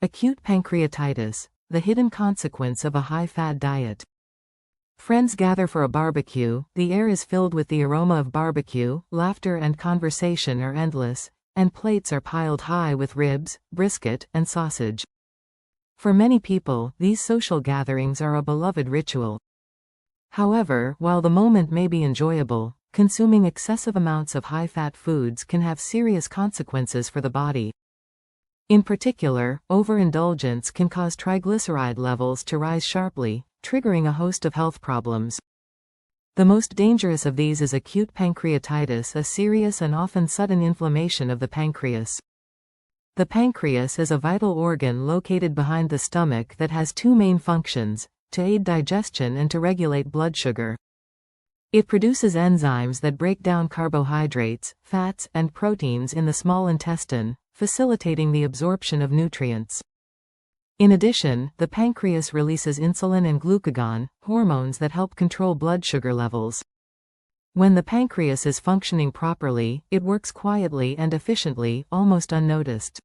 Acute pancreatitis, the hidden consequence of a high-fat diet. Friends gather for a barbecue, the air is filled with the aroma of barbecue, laughter and conversation are endless, and plates are piled high with ribs, brisket, and sausage. For many people, these social gatherings are a beloved ritual. However, while the moment may be enjoyable, consuming excessive amounts of high-fat foods can have serious consequences for the body. In particular, overindulgence can cause triglyceride levels to rise sharply, triggering a host of health problems. The most dangerous of these is acute pancreatitis, a serious and often sudden inflammation of the pancreas. The pancreas is a vital organ located behind the stomach that has two main functions: to aid digestion and to regulate blood sugar. It produces enzymes that break down carbohydrates, fats, and proteins in the small intestine, facilitating the absorption of nutrients. In addition, the pancreas releases insulin and glucagon, hormones that help control blood sugar levels. When the pancreas is functioning properly, it works quietly and efficiently, almost unnoticed.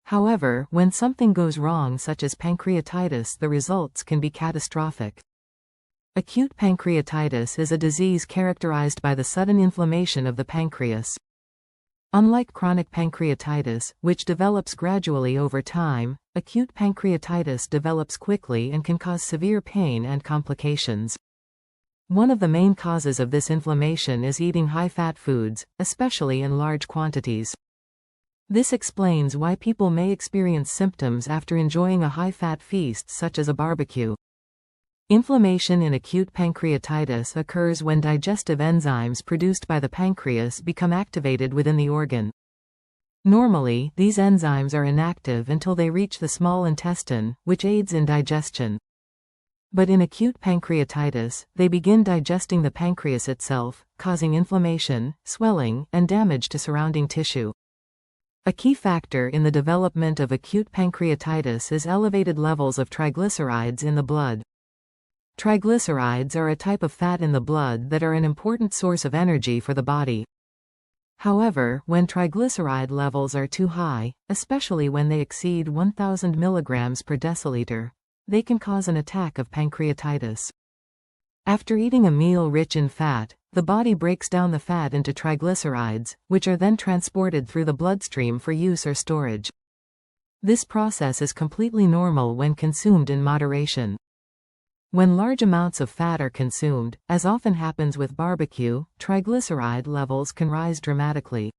However, when something goes wrong, such as pancreatitis, the results can be catastrophic. Acute pancreatitis is a disease characterized by the sudden inflammation of the pancreas. Unlike chronic pancreatitis, which develops gradually over time, acute pancreatitis develops quickly and can cause severe pain and complications. One of the main causes of this inflammation is eating high-fat foods, especially in large quantities. This explains why people may experience symptoms after enjoying a high-fat feast such as a barbecue. Inflammation in acute pancreatitis occurs when digestive enzymes produced by the pancreas become activated within the organ. Normally, these enzymes are inactive until they reach the small intestine, which aids in digestion. But in acute pancreatitis, they begin digesting the pancreas itself, causing inflammation, swelling, and damage to surrounding tissue. A key factor in the development of acute pancreatitis is elevated levels of triglycerides in the blood. Triglycerides are a type of fat in the blood that are an important source of energy for the body. However, when triglyceride levels are too high, especially when they exceed 1,000 mg per deciliter, they can cause an attack of pancreatitis. After eating a meal rich in fat, the body breaks down the fat into triglycerides, which are then transported through the bloodstream for use or storage. This process is completely normal when consumed in moderation. When large amounts of fat are consumed, as often happens with barbecue, triglyceride levels can rise dramatically.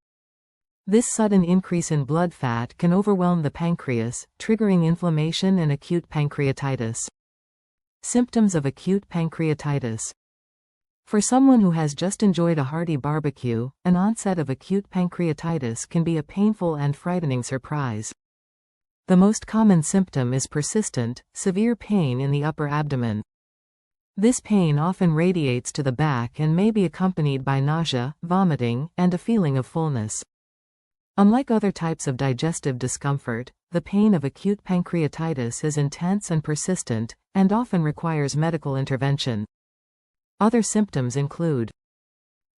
This sudden increase in blood fat can overwhelm the pancreas, triggering inflammation and acute pancreatitis. Symptoms of acute pancreatitis. For someone who has just enjoyed a hearty barbecue, an onset of acute pancreatitis can be a painful and frightening surprise. The most common symptom is persistent, severe pain in the upper abdomen. This pain often radiates to the back and may be accompanied by nausea, vomiting, and a feeling of fullness. Unlike other types of digestive discomfort, the pain of acute pancreatitis is intense and persistent, and often requires medical intervention. Other symptoms include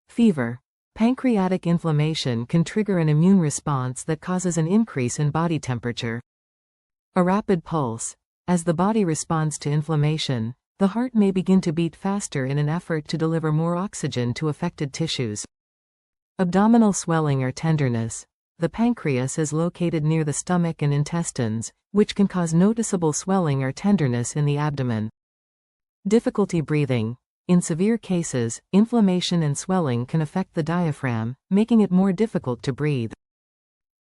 fever. Pancreatic inflammation can trigger an immune response that causes an increase in body temperature. A rapid pulse. As the body responds to inflammation, the heart may begin to beat faster in an effort to deliver more oxygen to affected tissues. Abdominal swelling or tenderness. The pancreas is located near the stomach and intestines, which can cause noticeable swelling or tenderness in the abdomen. Difficulty breathing. In severe cases, inflammation and swelling can affect the diaphragm, making it more difficult to breathe.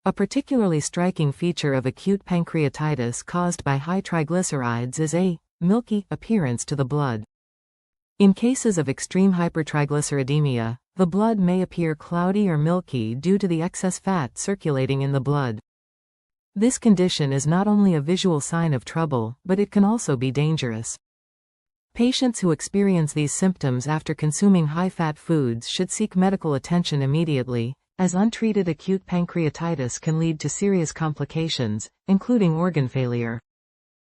A particularly striking feature of acute pancreatitis caused by high triglycerides is a milky appearance to the blood. In cases of extreme hypertriglyceridemia, the blood may appear cloudy or milky due to the excess fat circulating in the blood. This condition is not only a visual sign of trouble, but it can also be dangerous. Patients who experience these symptoms after consuming high-fat foods should seek medical attention immediately, as untreated acute pancreatitis can lead to serious complications, including organ failure.